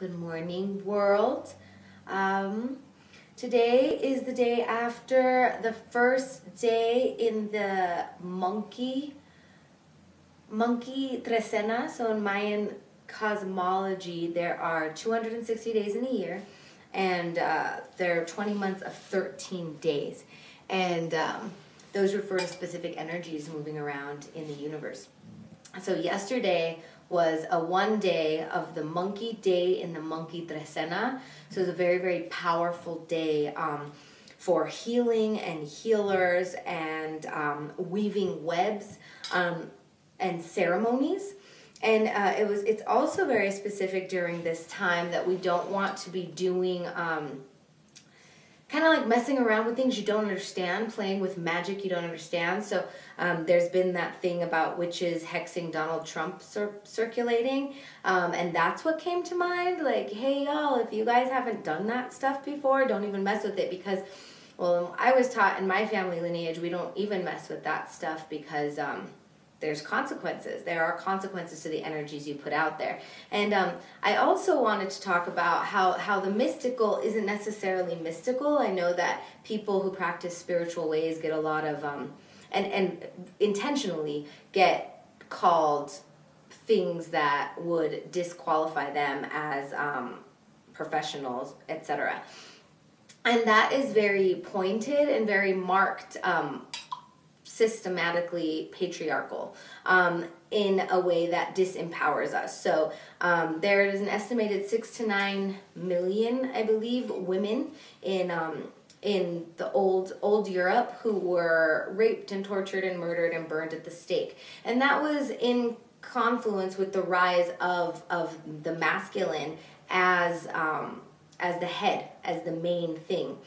Good morning, world. Today is the day after the first day in the monkey trecena. So in Mayan cosmology, there are 260 days in a year, and there are 20 months of 13 days. And those refer to specific energies moving around in the universe. So yesterday was a one day of the monkey day in the monkey trecena. So it was a very, very powerful day for healing and healers and weaving webs and ceremonies. And it's also very specific during this time that we don't want to be doing kind of like messing around with things you don't understand, playing with magic you don't understand. So there's been that thing about witches hexing Donald Trump circulating, and that's what came to mind. Like, hey y'all, if you guys haven't done that stuff before, don't even mess with it, because, well, I was taught in my family lineage we don't even mess with that stuff because there's consequences. There are consequences to the energies you put out there. And I also wanted to talk about how the mystical isn't necessarily mystical. I know that people who practice spiritual ways get a lot of, and intentionally get called things that would disqualify them as professionals, etc. And that is very pointed and very marked, systematically patriarchal in a way that disempowers us. So there is an estimated 6 to 9 million, I believe, women in the old Europe who were raped and tortured and murdered and burned at the stake. And that was in confluence with the rise of the masculine as the head, as the main thing.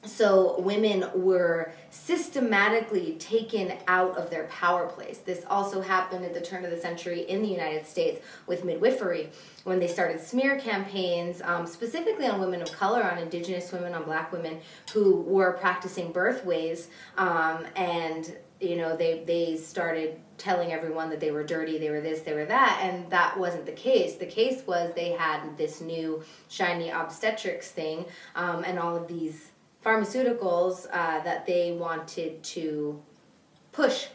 So women were systematically taken out of their power place. This also happened at the turn of the century in the United States with midwifery, when they started smear campaigns, specifically on women of color, on indigenous women, on black women who were practicing birth ways, and they started telling everyone that they were dirty, they were this, they were that, and that wasn't the case. The case was they had this new shiny obstetrics thing, and all of these pharmaceuticals that they wanted to push.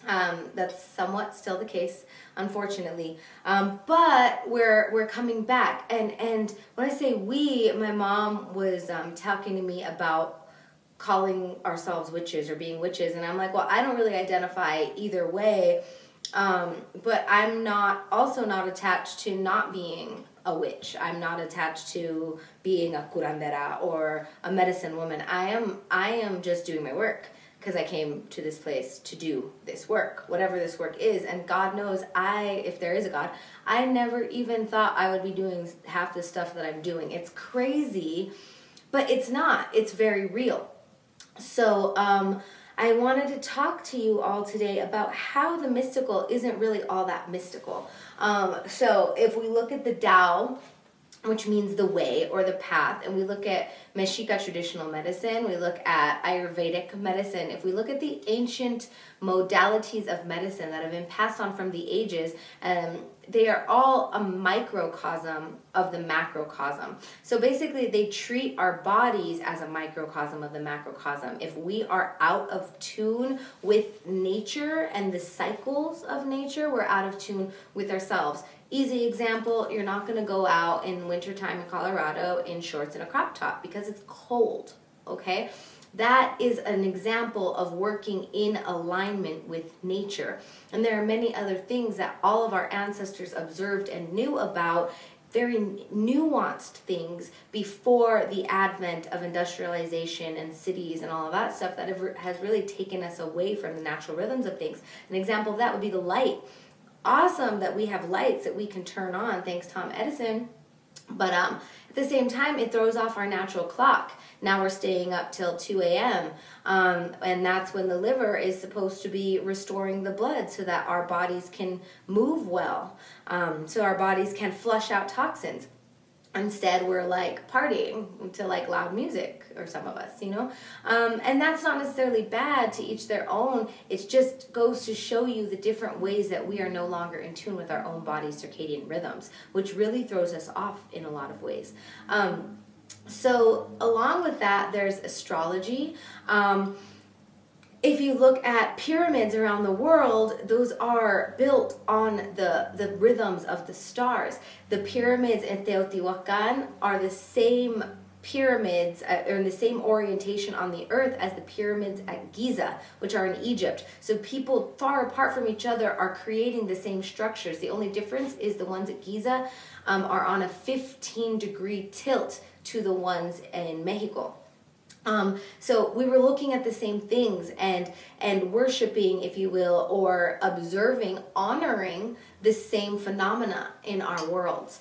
That's somewhat still the case, unfortunately. But we're coming back. And when I say we, my mom was talking to me about calling ourselves witches or being witches. And I'm like, well, I don't really identify either way. But I'm also not attached to not being a witch. I'm not attached to being a curandera or a medicine woman. I am just doing my work because I came to this place to do this work, whatever this work is. And God knows if there is a God, I never even thought I would be doing half the stuff that I'm doing. It's crazy, but it's not. It's very real. So I wanted to talk to you all today about how the mystical isn't really all that mystical. So if we look at the Tao, which means the way or the path, and we look at Mexica traditional medicine, we look at Ayurvedic medicine, if we look at the ancient modalities of medicine that have been passed on from the ages, they are all a microcosm of the macrocosm. So basically they treat our bodies as a microcosm of the macrocosm. If we are out of tune with nature and the cycles of nature, we're out of tune with ourselves. Easy example, you're not going to go out in wintertime in Colorado in shorts and a crop top because it's cold, okay? That is an example of working in alignment with nature. And there are many other things that all of our ancestors observed and knew about, very nuanced things before the advent of industrialization and cities and all of that stuff that has really taken us away from the natural rhythms of things. An example of that would be the light. Awesome that we have lights that we can turn on, thanks Tom Edison, but at the same time it throws off our natural clock. Now we're staying up till 2 a.m. And that's when the liver is supposed to be restoring the blood so that our bodies can move well, so our bodies can flush out toxins. Instead, we're like partying to like loud music, or some of us, you know? And that's not necessarily bad, to each their own. It just goes to show you the different ways that we are no longer in tune with our own body's circadian rhythms, which really throws us off in a lot of ways. So along with that, there's astrology. If you look at pyramids around the world, those are built on the rhythms of the stars. The pyramids in Teotihuacan are the same pyramids, or the same orientation on the earth as the pyramids at Giza, which are in Egypt. So people far apart from each other are creating the same structures. The only difference is the ones at Giza are on a 15-degree tilt to the ones in Mexico. So we were looking at the same things and worshiping, if you will, or observing, honoring the same phenomena in our worlds.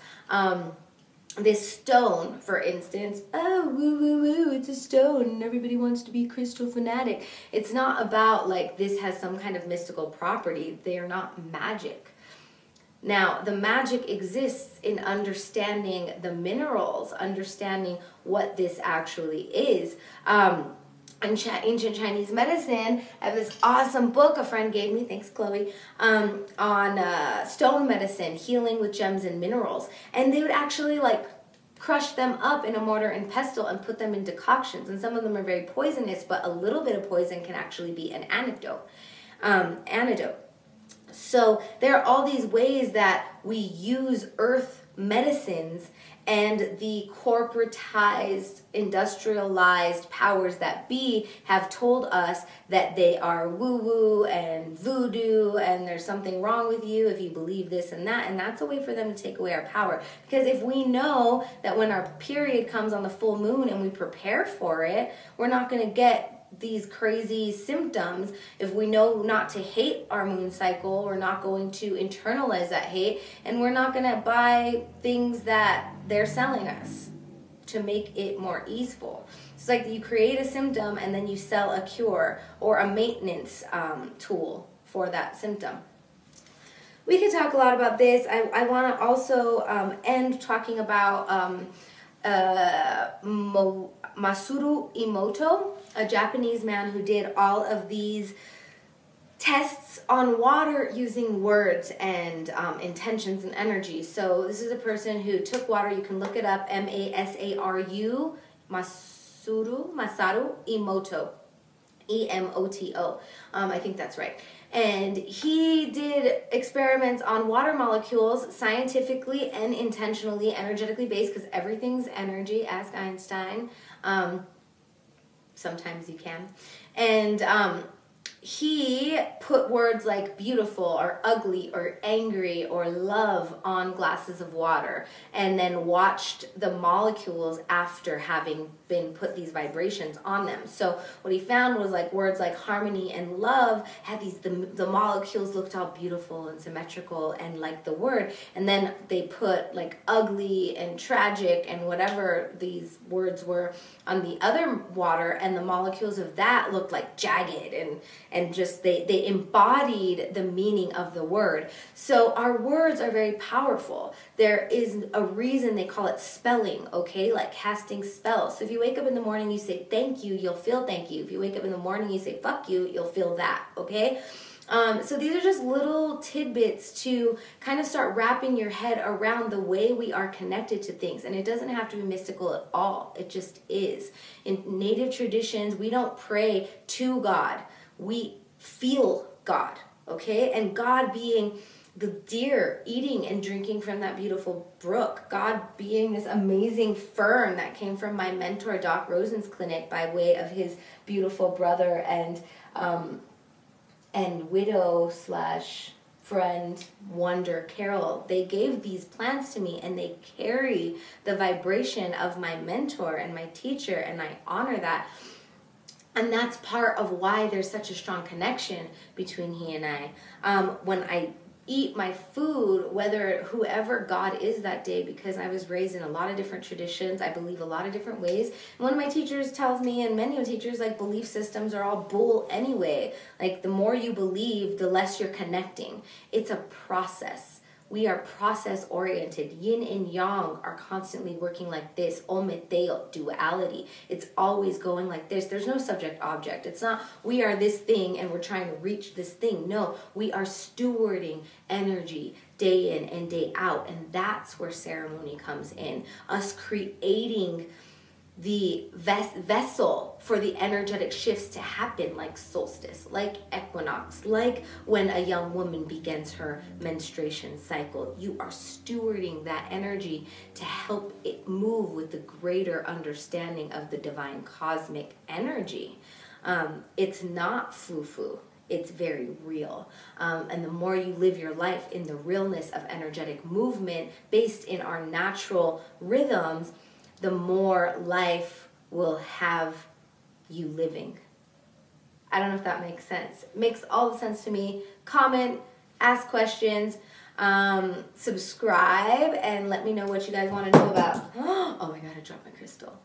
This stone, for instance, oh, woo, woo, woo, it's a stone and everybody wants to be crystal fanatic. It's not about like this has some kind of mystical property. They are not magic. Now, the magic exists in understanding the minerals, understanding what this actually is. In ancient Chinese medicine, I have this awesome book a friend gave me, thanks Chloe, on stone medicine, healing with gems and minerals. And they would actually like crush them up in a mortar and pestle and put them in decoctions. And some of them are very poisonous, but a little bit of poison can actually be an antidote. So there are all these ways that we use earth medicines, and the corporatized, industrialized powers that be have told us that they are woo-woo and voodoo, and there's something wrong with you if you believe this and that, and that's a way for them to take away our power. Because if we know that when our period comes on the full moon and we prepare for it, we're not going to get these crazy symptoms. If we know not to hate our moon cycle, we're not going to internalize that hate, and we're not going to buy things that they're selling us to make it more easeful. It's like you create a symptom and then you sell a cure or a maintenance tool for that symptom. We could talk a lot about this. I want to also end talking about Masaru Emoto, a Japanese man who did all of these tests on water using words and intentions and energy. So this is a person who took water. You can look it up, Masaru Emoto, Emoto. I think that's right. And he did experiments on water molecules, scientifically and intentionally, energetically based, because everything's energy, ask Einstein. Sometimes you can. And he put words like beautiful or ugly or angry or love on glasses of water, and then watched the molecules after having been put these vibrations on them. So what he found was like words like harmony and love had these, the molecules looked all beautiful and symmetrical and like the word, and then they put like ugly and tragic and whatever these words were on the other water, and the molecules of that looked like jagged and just they embodied the meaning of the word. So our words are very powerful. There is a reason they call it spelling, okay? Like casting spells. So if you wake up in the morning, you say thank you, you'll feel thank you. If you wake up in the morning, you say fuck you, you'll feel that, okay? So these are just little tidbits to kind of start wrapping your head around the way we are connected to things. And it doesn't have to be mystical at all. It just is. In native traditions, we don't pray to God. We feel God, okay? And God being the deer eating and drinking from that beautiful brook. God being this amazing fern that came from my mentor, Doc Rosen's clinic, by way of his beautiful brother and widow / friend Wonder Carol. They gave these plants to me, and they carry the vibration of my mentor and my teacher, and I honor that. And that's part of why there's such a strong connection between he and I. When I eat my food, whether whoever God is that day, because I was raised in a lot of different traditions, I believe a lot of different ways. And one of my teachers tells me, and many of teachers, like, belief systems are all bull anyway. Like, the more you believe, the less you're connecting. It's a process. We are process oriented. Yin and yang are constantly working like this. Ometeo, duality. It's always going like this. There's no subject object. It's not we are this thing and we're trying to reach this thing. No, we are stewarding energy day in and day out. And that's where ceremony comes in. Us creating the vessel for the energetic shifts to happen, like solstice, like equinox, like when a young woman begins her menstruation cycle. You are stewarding that energy to help it move with the greater understanding of the divine cosmic energy. It's not foo-foo. It's very real. And the more you live your life in the realness of energetic movement based in our natural rhythms, the more life will have you living. I don't know if that makes sense. It makes all the sense to me. Comment, ask questions, subscribe, and let me know what you guys want to know about. Oh my God, I dropped my crystal.